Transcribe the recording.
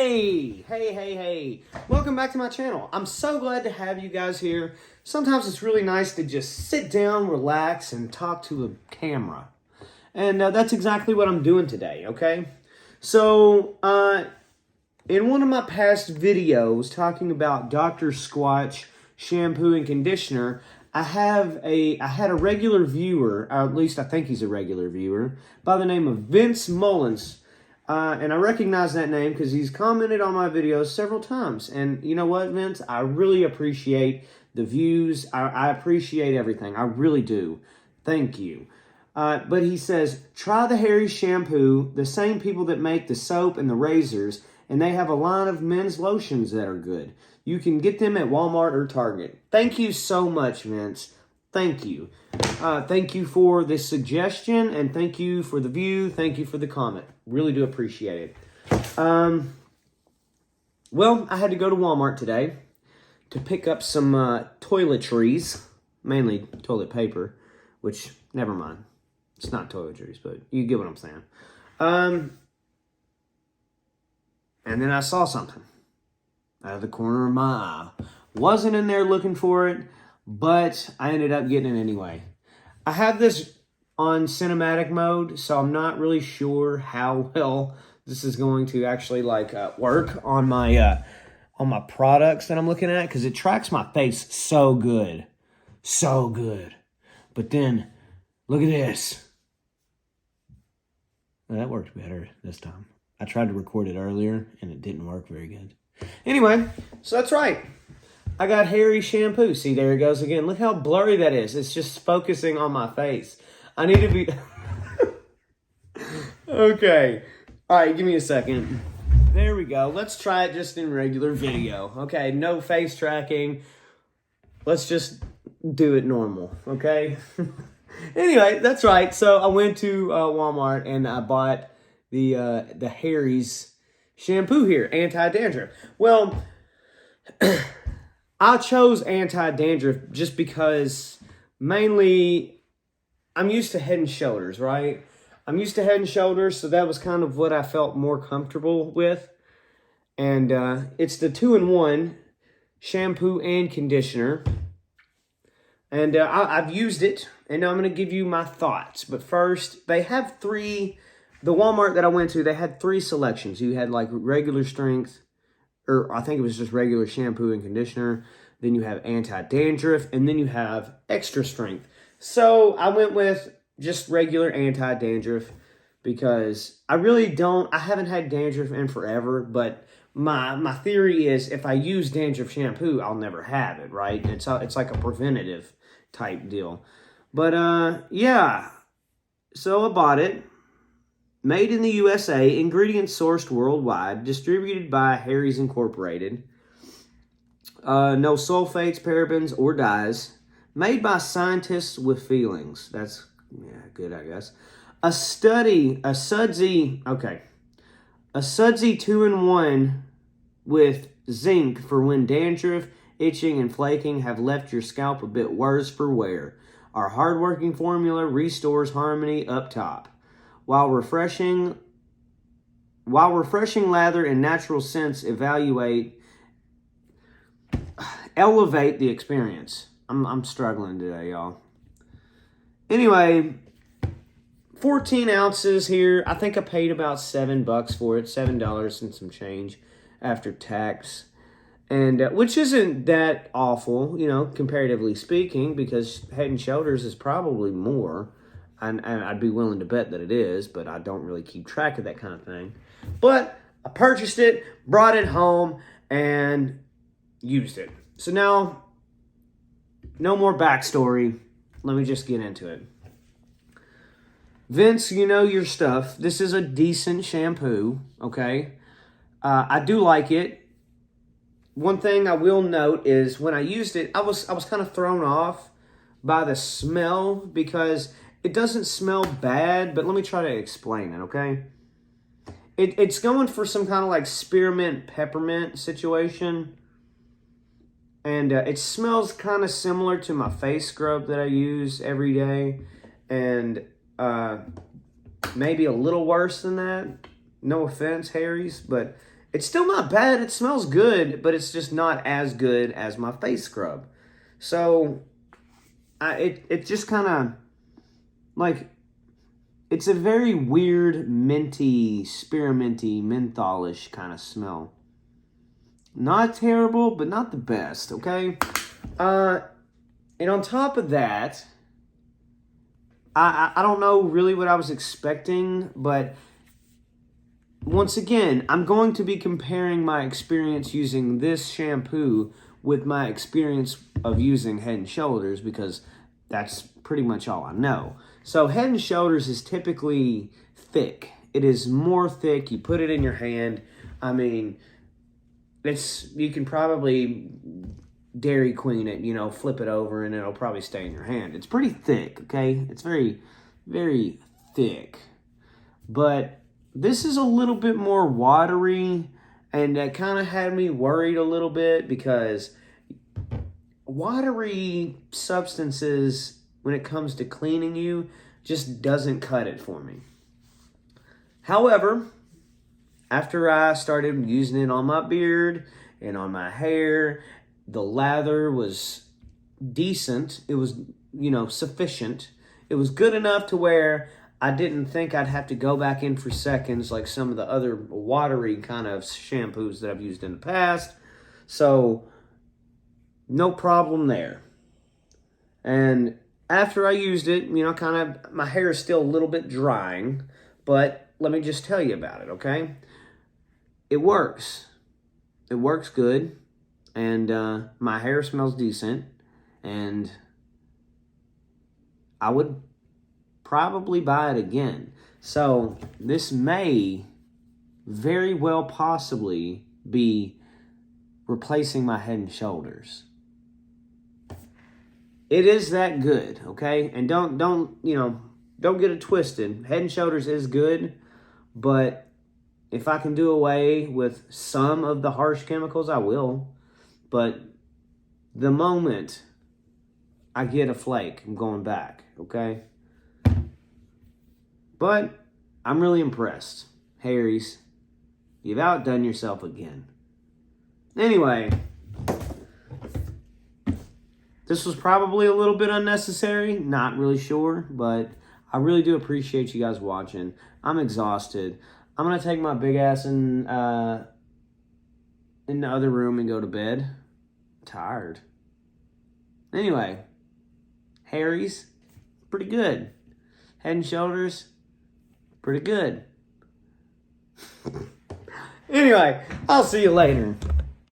Hey. Welcome back to my channel. I'm so glad to have you guys here. Sometimes it's really nice to just sit down, relax, and talk to a camera. And that's exactly what I'm doing today, okay? So, in one of my past videos talking about Dr. Squatch shampoo and conditioner, I had a regular viewer, or at least I think he's a regular viewer, by the name of Vince Mullins. And I recognize that name because he's commented on my videos several times. And you know what, Vince? I really appreciate the views. I appreciate everything. I really do. Thank you. But he says, try the Harry's shampoo, the same people that make the soap and the razors, and they have a line of men's lotions that are good. You can get them at Walmart or Target. Thank you so much, Vince. Thank you. Thank you for this suggestion, and thank you for the view. Thank you for the comment. Really do appreciate it. Well, I had to go to Walmart today to pick up some toiletries, mainly toilet paper, which, never mind. It's not toiletries, but you get what I'm saying. And then I saw something out of the corner of my eye. Wasn't in there looking for it, but I ended up getting it anyway. I have this on cinematic mode, so I'm not really sure how well this is going to actually work on my products that I'm looking at, because it tracks my face so good. But then, look at this. Well, that worked better this time. I tried to record it earlier, and it didn't work very good. Anyway, so that's right. I got Harry's shampoo. See, there it goes again. Look how blurry that is. It's just focusing on my face. I need to be... Okay. All right, give me a second. There we go. Let's try it just in regular video. Okay, no face tracking. Let's just do it normal, okay? Anyway, that's right. So I went to Walmart and I bought the Harry's shampoo here, Anti-Dandruff. Well, I chose Anti-Dandruff just because mainly I'm used to Head & Shoulders, right? I'm used to Head & Shoulders, so that was kind of what I felt more comfortable with. And it's the 2-in-1 shampoo and conditioner. And I've used it, and now I'm going to give you my thoughts. But first, they have the Walmart that I went to, they had 3 selections. You had like regular strength, or I think it was just regular shampoo and conditioner. Then you have anti-dandruff, and then you have extra strength. So I went with just regular anti-dandruff because I haven't had dandruff in forever, but my theory is if I use dandruff shampoo, I'll never have it, right? It's like a preventative type deal. But yeah, so I bought it. Made in the USA, ingredients sourced worldwide, distributed by Harry's Incorporated. No sulfates, parabens, or dyes. Made by scientists with feelings. That's good, I guess. A sudsy 2-in-1 with zinc for when dandruff, itching, and flaking have left your scalp a bit worse for wear. Our hardworking formula restores harmony up top, while refreshing lather and natural scents elevate the experience. I'm struggling today, y'all. Anyway, 14 ounces here. I think I paid about $7 for it, $7 and some change after tax, and which isn't that awful, comparatively speaking, because Head & Shoulders is probably more. And I'd be willing to bet that it is, but I don't really keep track of that kind of thing. But I purchased it, brought it home, and used it. So now, no more backstory. Let me just get into it. Vince, you know your stuff. This is a decent shampoo, okay? I do like it. One thing I will note is when I used it, I was kind of thrown off by the smell because it doesn't smell bad, but let me try to explain it, okay? It's going for some kind of like spearmint peppermint situation. And it smells kind of similar to my face scrub that I use every day. And maybe a little worse than that. No offense, Harry's, but It's still not bad. It smells good, but it's just not as good as my face scrub. So, it just kind of, like, it's a very weird minty, spearminty, mentholish kind of smell. Not terrible, but not the best, okay? And on top of that, I don't know really what I was expecting, but once again, I'm going to be comparing my experience using this shampoo with my experience of using Head & Shoulders because that's pretty much all I know. So Head & Shoulders is typically thick. It is more thick. You put it in your hand. I mean, you can probably Dairy Queen it, you know, flip it over and it'll probably stay in your hand. It's pretty thick, okay? It's very, very thick. But this is a little bit more watery, and that kind of had me worried a little bit because watery substances, when it comes to cleaning you, just doesn't cut it for me. However, after I started using it on my beard and on my hair, the lather was decent. It was, you know, sufficient. It was good enough to where I didn't think I'd have to go back in for seconds like some of the other watery kind of shampoos that I've used in the past. So, no problem there. And after I used it, you know, kind of, my hair is still a little bit drying, but let me just tell you about it, okay? It works. It works good. And my hair smells decent, and I would probably buy it again. So this may very well possibly be replacing my Head & Shoulders. It is that good, okay? And don't get it twisted. Head & Shoulders is good, but if I can do away with some of the harsh chemicals, I will. But the moment I get a flake, I'm going back, okay? But I'm really impressed. Harry's, you've outdone yourself again. Anyway, this was probably a little bit unnecessary. Not really sure, but I really do appreciate you guys watching. I'm exhausted. I'm going to take my big ass in the other room and go to bed. I'm tired. Anyway, Harry's, pretty good. Head & Shoulders, pretty good. Anyway, I'll see you later.